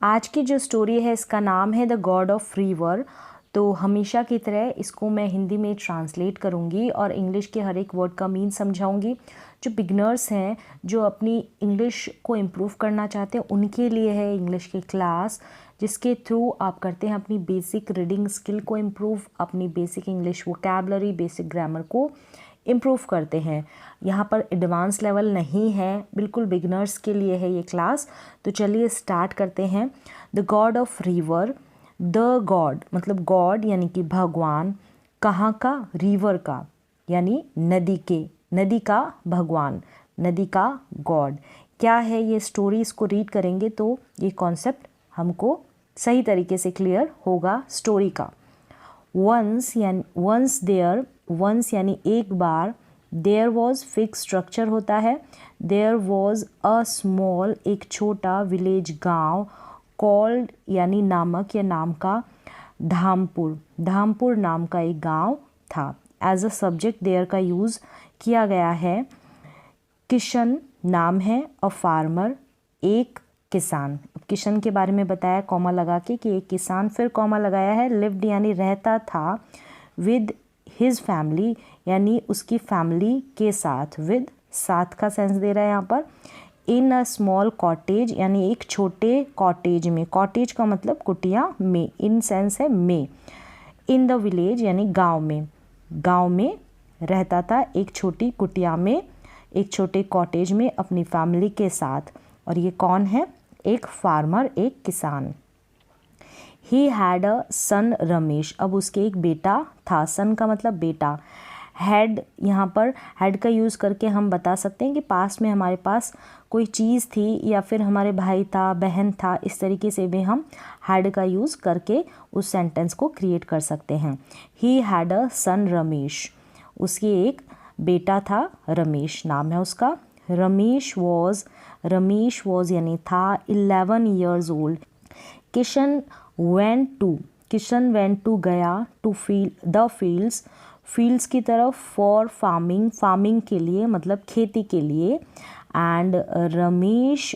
आज की जो स्टोरी है इसका नाम है द गॉड ऑफ रिवर। तो हमेशा की तरह इसको मैं हिंदी में ट्रांसलेट करूँगी और इंग्लिश के हर एक वर्ड का मीन समझाऊँगी। जो बिगनर्स हैं, जो अपनी इंग्लिश को इम्प्रूव करना चाहते हैं, उनके लिए है इंग्लिश की क्लास, जिसके थ्रू आप करते हैं अपनी बेसिक रीडिंग स्किल को इम्प्रूव, अपनी basic English vocabulary, basic grammar को इम्प्रूव करते हैं। यहाँ पर एडवांस लेवल नहीं है, बिल्कुल बिगनर्स के लिए है ये क्लास। तो चलिए स्टार्ट करते हैं। The god of river. The God मतलब गॉड यानी कि भगवान, कहाँ का, रिवर का यानी नदी के, नदी का भगवान, नदी का गॉड। क्या है ये स्टोरी, इसको रीड करेंगे तो ये कॉन्सेप्ट हमको सही तरीके से क्लियर होगा स्टोरी का। वंस देयर, वंस यानी एक बार, देयर वॉज फिक्स स्ट्रक्चर होता है, देयर वॉज अ स्मॉल एक छोटा विलेज गांव, कॉल्ड यानी नामक या नाम का, धामपुर, धामपुर नाम का एक गांव था। एज अ सब्जेक्ट देयर का यूज़ किया गया है। किशन नाम है, अ फार्मर एक किसान। अब किशन के बारे में बताया कॉमा लगा के कि एक किसान, फिर कॉमा लगाया है। लिव्ड यानी रहता था, विद हिज फैमिली यानी उसकी फैमिली के साथ, विद साथ का सेंस दे रहा है यहाँ पर। इन अ स्मॉल कॉटेज यानी एक छोटे कॉटेज में, कॉटेज का मतलब कुटिया में, इन सेंस है में। इन द विलेज यानी गांव में, गांव में रहता था एक छोटी कुटिया में, एक छोटे कॉटेज में अपनी फैमिली के साथ। और ये कौन है, एक फार्मर, एक किसान। ही हैड अ सन रमेश, अब उसके एक बेटा था, सन का मतलब बेटा। हैड, यहाँ पर हैड का यूज़ करके हम बता सकते हैं कि पास में हमारे पास कोई चीज़ थी या फिर हमारे भाई था, बहन था, इस तरीके से भी हम हैड का यूज़ करके उस सेंटेंस को क्रिएट कर सकते हैं। ही हैड अ सन रमेश, उसकी एक बेटा था, रमेश नाम है उसका। रमेश वॉज यानी था 11 years old। Kishan went to गया, to feel the fields, fields की तरफ, फॉर फार्मिंग, फार्मिंग के लिए मतलब खेती के लिए। एंड रमेश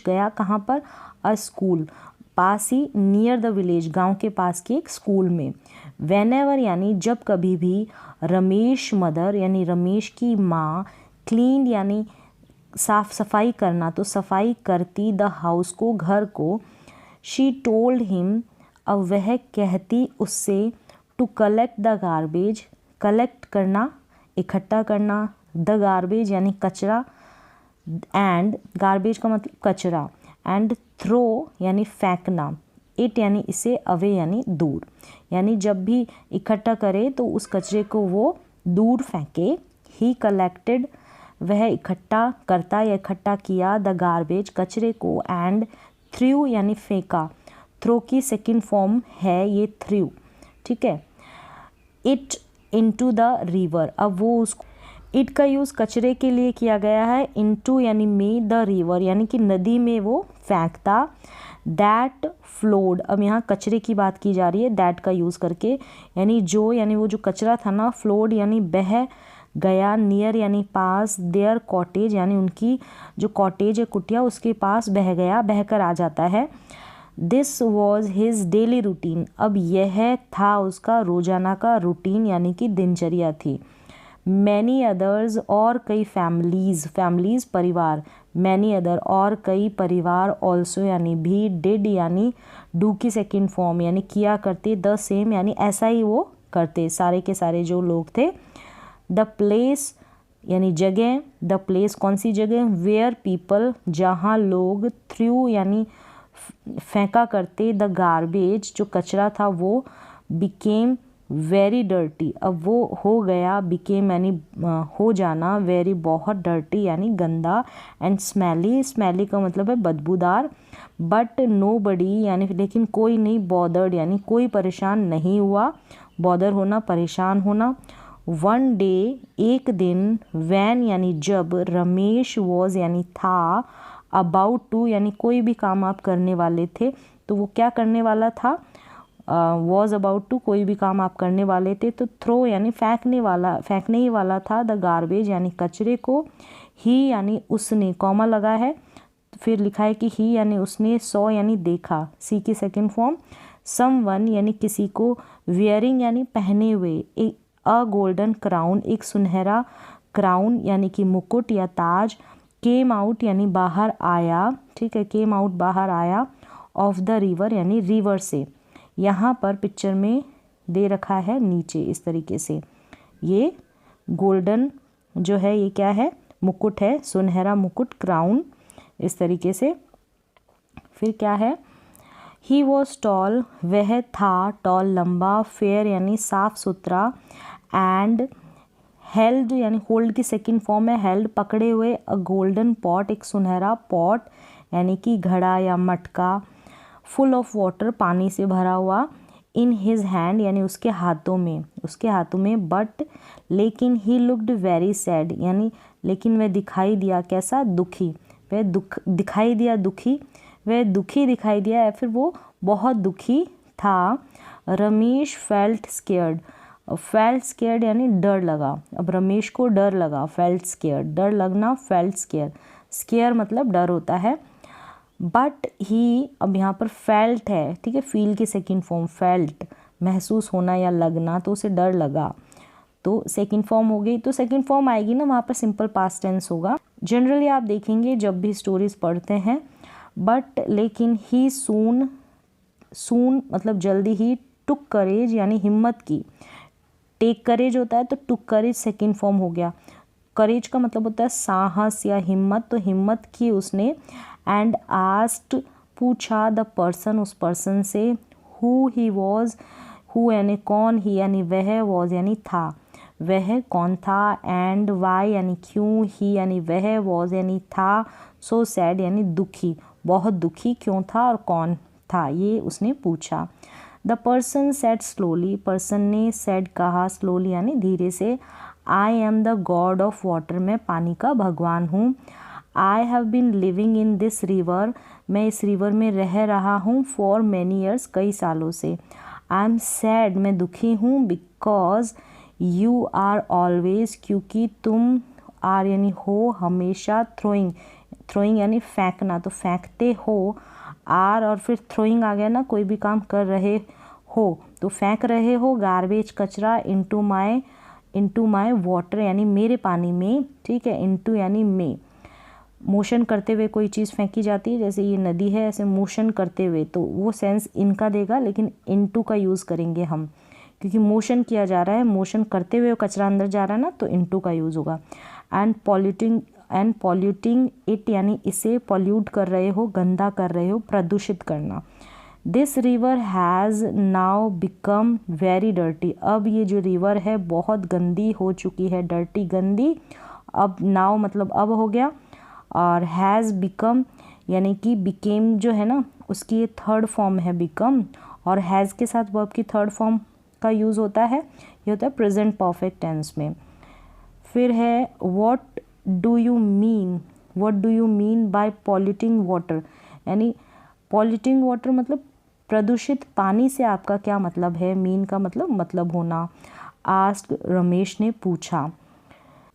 गया कहाँ पर, अ school, pass he, near the village, गांव के पास के एक स्कूल में। वेनेवर यानी जब कभी भी, रमेश मदर यानी रमेश की माँ, क्लीन यानी साफ सफाई करना, तो सफाई करती, द हाउस को, घर को। शी टोल्ड हिम, अब वह कहती उससे, to collect the garbage, collect करना, इकट्ठा करना, द गार्बेज यानी कचरा, एंड गार्बेज का मतलब कचरा, एंड थ्रो यानी फेंकना, इट यानी इसे, अवे यानी दूर, यानी जब भी इकट्ठा करे तो उस कचरे को वो दूर फेंके। ही कलेक्टेड, वह इकट्ठा करता या इकट्ठा किया, द गार्बेज कचरे को, एंड थ्रू यानी फेंका, थ्रो की सेकंड फॉर्म है ये थ्रू, ठीक है। इट इनटू द रिवर, अब वो उसको, इट का यूज़ कचरे के लिए किया गया है, इनटू यानी में, द रिवर यानी कि नदी में वो फेंकता। दैट फ्लोड, अब यहाँ कचरे की बात की जा रही है दैट का यूज़ करके, यानी जो, यानी वो जो कचरा था ना, फ्लोड यानी बह गया, नियर यानी पास, देयर कॉटेज यानी उनकी जो कॉटेज है कुटिया, उसके पास बह गया, बह कर आ जाता है। This was his daily routine, अब यह था उसका रोजाना का रूटीन यानी कि दिनचर्या थी। मैनी अदर्स, और कई फैमिलीज परिवार, मैनी अदर और कई परिवार, ऑल्सो यानी भी, डिड यानी डू की सेकेंड फॉर्म यानी किया करते, द सेम यानी ऐसा ही वो करते, सारे के सारे जो लोग थे। द प्लेस यानी जगह, द प्लेस कौन सी जगह, वेयर पीपल जहाँ लोग, थ्रू यानी फेंका करते, द गार्बेज जो कचरा था वो, बिकेम वेरी डर्टी, अब वो हो गया, बिकेम यानी हो जाना, वेरी बहुत, डर्टी यानी गंदा, एंड स्मेली, स्मेली का मतलब है बदबूदार। बट नो बडी यानी लेकिन कोई नहीं, बॉदर्ड यानी कोई परेशान नहीं हुआ, बॉदर होना परेशान होना। वन डे एक दिन, वैन यानी जब, रमेश वॉज यानी था, अबाउट टू यानी कोई भी काम आप करने वाले थे, तो वो क्या करने वाला था, वॉज अबाउट टू कोई भी काम आप करने वाले थे, तो थ्रो यानी फेंकने वाला, फेंकने ही वाला था, द गार्बेज यानी कचरे को। ही यानी उसने, कॉमा लगा है, फिर लिखा है कि ही यानी उसने, सॉ यानी देखा, सी की सेकंड फॉर्म, समवन यानी किसी को, वियरिंग यानी पहने हुए, अ गोल्डन क्राउन एक सुनहरा क्राउन यानी कि मुकुट या ताज, केम आउट यानी बाहर आया, ठीक है, केम आउट बाहर आया, ऑफ द रिवर यानी रिवर से। यहाँ पर पिक्चर में दे रखा है नीचे इस तरीके से, ये गोल्डन जो है ये क्या है, मुकुट है, सुनहरा मुकुट, क्राउन इस तरीके से। फिर क्या है, ही वॉज टॉल वह था, टॉल लंबा, फेयर यानी साफ सुथरा, एंड हेल्ड यानी होल्ड की सेकंड फॉर्म है हेल्ड, पकड़े हुए, अ गोल्डन पॉट एक सुनहरा पॉट यानी कि घड़ा या मटका, फुल ऑफ वाटर पानी से भरा हुआ, इन हिज हैंड यानी उसके हाथों में, बट लेकिन ही लुक्ड वेरी सैड यानी लेकिन वह दिखाई दिया कैसा, दुखी, वह दिखाई दिया दुखी, वह दुखी दिखाई दिया या फिर वो बहुत दुखी था। रमेश फेल्ट स्केयर्ड यानी डर लगा, अब रमेश को डर लगा, फेल्ट स्केयर्ड डर लगना, फेल्ट स्केयर मतलब डर होता है, बट ही अब यहाँ पर फेल्ट है, ठीक है, फील की सेकंड फॉर्म, फेल्ट महसूस होना या लगना, तो उसे डर लगा, तो सेकंड फॉर्म हो गई। तो सेकंड फॉर्म आएगी ना वहाँ पर सिंपल पास्ट टेंस होगा। जनरली आप देखेंगे जब भी स्टोरीज पढ़ते हैं, बट लेकिन ही सून मतलब जल्दी ही, टुक करेज यानी हिम्मत की, टेक करेज होता है तो टुक करेज सेकंड फॉर्म हो गया, करेज का मतलब होता है साहस या हिम्मत, तो हिम्मत की उसने, एंड आस्क्ड पूछा, द पर्सन उस पर्सन से, हु ही वॉज, हु यानी कौन, ही यानी वह, वॉज यानी था, वह कौन था, एंड वाई यानी क्यों, ही यानी वह, वॉज यानी था, सो सैड यानी दुखी, बहुत दुखी क्यों था और कौन था, ये उसने पूछा। The person said slowly, person ने सेड कहा, स्लोली यानी धीरे से, I am the god of water, मैं पानी का भगवान हूँ, I have been living in this river, मैं इस रिवर में रह रहा हूँ, फॉर मैनी ईयर्स कई सालों से, आई एम सैड मैं दुखी हूँ, बिकॉज यू आर ऑलवेज क्योंकि तुम, आर यानी हो हमेशा, थ्रोइंग यानी फेंकना, तो फेंकते हो, आर और फिर थ्रोइंग आ गया ना, कोई भी काम कर रहे हो तो फेंक रहे हो, गार्बेज कचरा, इनटू माय वाटर यानी मेरे पानी में, ठीक है, इनटू यानी में, मोशन करते हुए कोई चीज़ फेंकी जाती है, जैसे ये नदी है, ऐसे मोशन करते हुए, तो वो सेंस इनका देगा, लेकिन इनटू का यूज़ करेंगे हम, क्योंकि मोशन किया जा रहा है, मोशन करते हुए कचरा अंदर जा रहा है ना, तो इनटू का यूज़ होगा। एंड पॉल्यूटिंग इट यानी इसे पॉल्यूट कर रहे हो, गंदा कर रहे हो, प्रदूषित करना। This river has now become very dirty, अब ये जो रिवर है बहुत गंदी हो चुकी है, डर्टी गंदी, अब नाउ मतलब अब हो गया, और हैज़ बिकम यानी कि बिकेम जो है ना उसकी ये थर्ड फॉर्म है बिकम, और हैज़ के साथ वर्ब की थर्ड फॉर्म का यूज़ होता है, ये होता है प्रेजेंट परफेक्ट टेंस में। फिर है what do you mean by polluting water, यानी पॉल्यूटिंग वाटर मतलब प्रदूषित पानी से आपका क्या मतलब है, मीन का मतलब होना। आस्क्ड रमेश ने पूछा,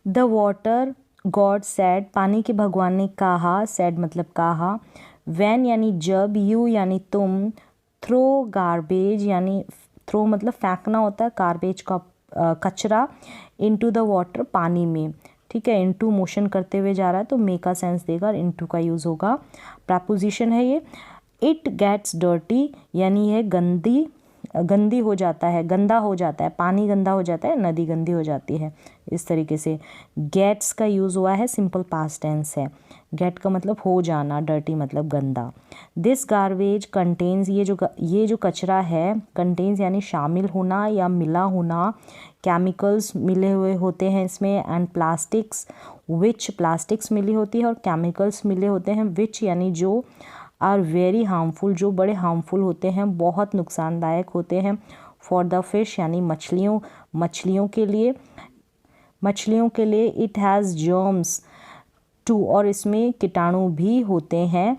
द वाटर गॉड सैड पानी के भगवान ने कहा, सैड मतलब कहा, व्हेन यानी जब, यू यानी तुम, थ्रो गार्बेज यानी थ्रो मतलब फेंकना होता है, गार्बेज का कचरा, इनटू द वाटर पानी में, ठीक है, इनटू मोशन करते हुए जा रहा है तो मे का सेंस देगा और इनटू का यूज़ होगा। प्रपोजिशन है ये। इट गेट्स डर्टी यानी है गंदी हो जाता है, गंदा हो जाता है, पानी गंदा हो जाता है, नदी गंदी हो जाती है, इस तरीके से। गेट्स का यूज़ हुआ है, सिंपल पास्ट टेंस है, गेट का मतलब हो जाना, डर्टी मतलब गंदा। दिस गार्बेज कंटेन्स ये जो कचरा है, कंटेन्स यानी शामिल होना या मिला होना, केमिकल्स मिले हुए होते हैं इसमें, एंड प्लास्टिक्स मिली होती है और केमिकल्स मिले होते हैं, विच यानी जो, आर वेरी हार्मफुल जो बड़े हार्मफुल होते हैं, बहुत नुकसानदायक होते हैं, फॉर द फिश यानी मछलियों के लिए, इट हैज़ जर्म्स टू और इसमें कीटाणु भी होते हैं।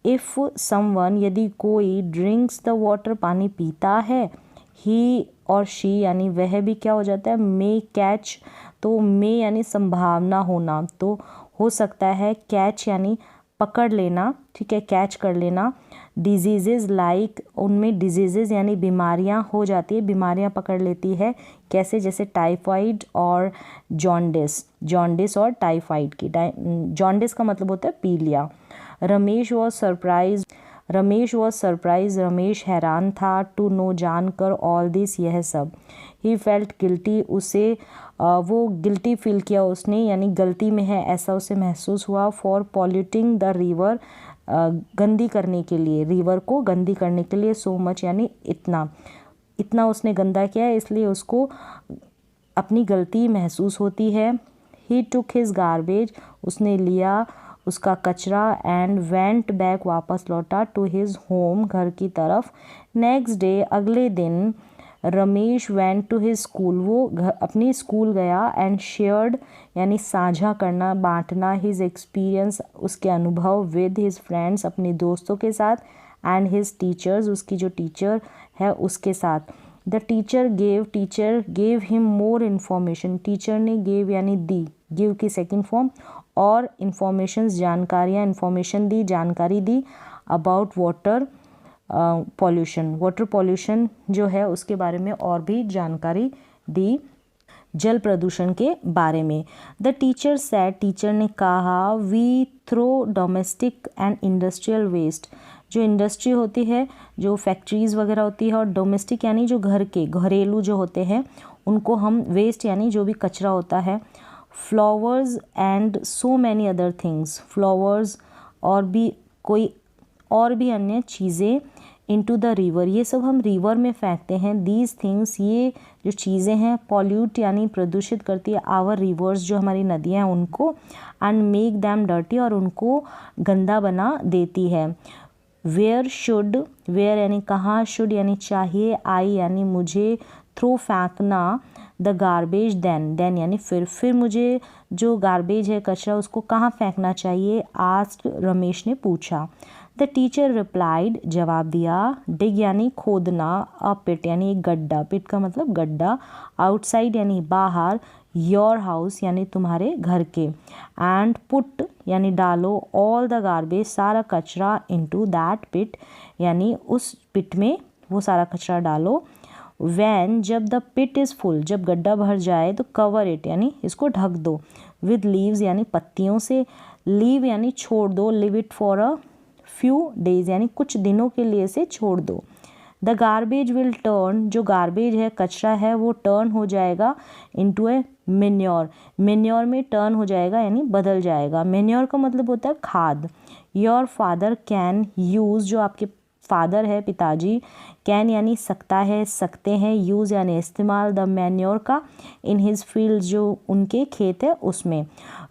इफ़ समवन यदि कोई ड्रिंक्स द वाटर पानी पीता है, ही और शी यानी वह भी क्या हो जाता है, मे कैच, तो मे यानी संभावना होना, तो हो सकता है, कैच यानी पकड़ लेना, ठीक है, कैच कर लेना। डिजीज़ेज़ लाइक, उनमें डिजीज़ेज़ यानी बीमारियां हो जाती है, बीमारियां पकड़ लेती है। कैसे? जैसे टाइफाइड और जॉन्डिस, जॉन्डिस और टाइफाइड की। जॉन्डिस का मतलब होता है पीलिया। Ramesh was surprise, Ramesh was surprise, Ramesh हैरान था, टू नो, जानकर, ऑल दिस, यह सब। ही फेल्ट गिल्टी, उसे वो गिल्टी फील किया उसने, यानी गलती में है ऐसा उसे महसूस हुआ। फॉर पॉल्यूटिंग द रिवर, गंदी करने के लिए, रिवर को गंदी करने के लिए। सो मच यानी इतना, इतना उसने गंदा किया है, इसलिए उसको अपनी गलती महसूस होती है। ही टुक हिज गार्बेज, उसने लिया उसका कचरा। एंड वेंट बैक, वापस लौटा। टू हिज होम, घर की तरफ। नेक्स्ट डे, अगले दिन, Ramesh went to his school, वो अपनी स्कूल गया। एंड शेयर्ड यानी साझा करना, बांटना। हिज एक्सपीरियंस, उसके अनुभव। विद हिज फ्रेंड्स, अपने दोस्तों के साथ। एंड हिज टीचर्स, उसकी जो टीचर है उसके साथ। The teacher gave him more information, teacher ने गेव यानी दी, गिव की सेकेंड फॉर्म, और इन्फॉर्मेशंस जानकारियाँ, इन्फॉर्मेशन दी, जानकारी दी। About water pollution, water pollution जो है उसके बारे में और भी जानकारी दी, जल प्रदूषण के बारे में। द टीचर सेड, टीचर ने कहा, we throw domestic and industrial waste, जो इंडस्ट्री होती है, जो फैक्ट्रीज़ वगैरह होती है, और डोमेस्टिक यानी जो घर के, घरेलू जो होते हैं उनको हम वेस्ट यानी जो भी कचरा होता है। Flowers and so many other things, flowers और भी कोई और भी अन्य चीज़ें। इनटू द रिवर, ये सब हम रिवर में फेंकते हैं। दीज थिंग्स, ये जो चीज़ें हैं, पॉल्यूट यानी प्रदूषित करती है आवर रिवर्स, जो हमारी नदियाँ हैं उनको। एंड मेक दैम डर्टी, और उनको गंदा बना देती है। वेयर शुड, वेयर यानी कहाँ, शुड यानी चाहिए, आई यानी मुझे, थ्रो फेंकना, द गार्बेज, देन यानी फिर मुझे जो गार्बेज है, कचरा, उसको कहाँ फेंकना चाहिए। आस्क्ड, रमेश ने पूछा। द टीचर रिप्लाइड, जवाब दिया। डिग यानी खोदना, अ पिट यानी एक गड्ढा, पिट का मतलब गड्ढा। आउटसाइड यानी बाहर, योर हाउस यानी तुम्हारे घर के। एंड पुट यानी डालो, ऑल द गार्बेज, सारा कचरा, इनटू दैट पिट यानी उस पिट में वो सारा कचरा डालो। वैन, जब द पिट इज़ फुल, जब गड्ढा भर जाए तो कवर इट यानी इसको ढक दो। विद लीव्स यानी पत्तियों से। लीव यानी छोड़ दो, live it for a few days यानी कुछ दिनों के लिए से छोड़ दो। द गार्बेज विल टर्न, जो गार्बेज है, कचरा है, वो टर्न हो जाएगा इनटू ए मेन्योर, मेन्योर में टर्न हो जाएगा यानी बदल जाएगा। मेन्योर का मतलब होता है खाद। योर फादर कैन यूज़, जो आपके फादर है, पिताजी, कैन यानी सकता है, सकते हैं, यूज़ यानी इस्तेमाल, द मैन्योर का, इन हिज फील्ड, जो उनके खेत है उसमें।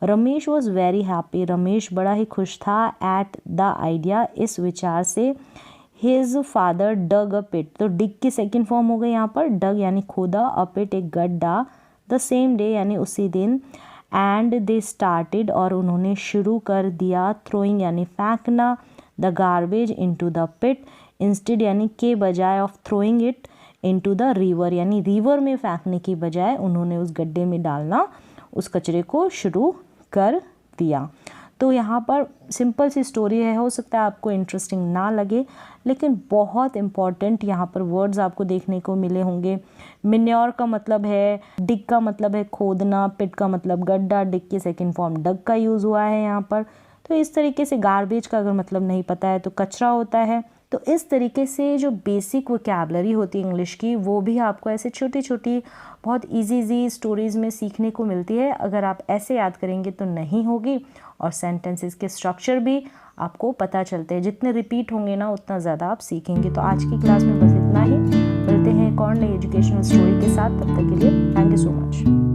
Ramesh was very happy, Ramesh बड़ा ही खुश था। एट द आइडिया, इस विचार से। हिज फादर डग अ पिट, तो डिग की सेकेंड फॉर्म हो गई यहाँ पर, डग यानी खोदा, अ पिट एक गड्ढा, द सेम डे यानी उसी दिन। एंड दे स्टार्टेड, और उन्होंने शुरू कर दिया। थ्रोइंग यानी फेंकना, the garbage into the pit, instead यानी के बजाय of throwing it into the river, यानी रिवर में फेंकने की बजाय उन्होंने उस गड्ढे में डालना उस कचरे को शुरू कर दिया। तो यहाँ पर सिंपल सी स्टोरी है, हो सकता है आपको इंटरेस्टिंग ना लगे, लेकिन बहुत इम्पॉर्टेंट यहाँ पर वर्ड्स आपको देखने को मिले होंगे। मिन्योर का मतलब है, डिग का मतलब है खोदना, पिट का मतलब गड्ढा, डिग की सेकेंड फॉर्म डग का यूज़ हुआ है यहाँ पर। तो इस तरीके से गार्बेज का अगर मतलब नहीं पता है तो कचरा होता है। तो इस तरीके से जो बेसिक वोकैबुलरी होती है इंग्लिश की, वो भी आपको ऐसे छोटी छोटी बहुत इजी स्टोरीज़ में सीखने को मिलती है। अगर आप ऐसे याद करेंगे तो नहीं होगी, और सेंटेंसेस के स्ट्रक्चर भी आपको पता चलते हैं। जितने रिपीट होंगे ना उतना ज़्यादा आप सीखेंगे। तो आज की क्लास में बस इतना ही, मिलते हैं एक और नई एजुकेशनल स्टोरी के साथ। तब तक के लिए थैंक यू सो मच।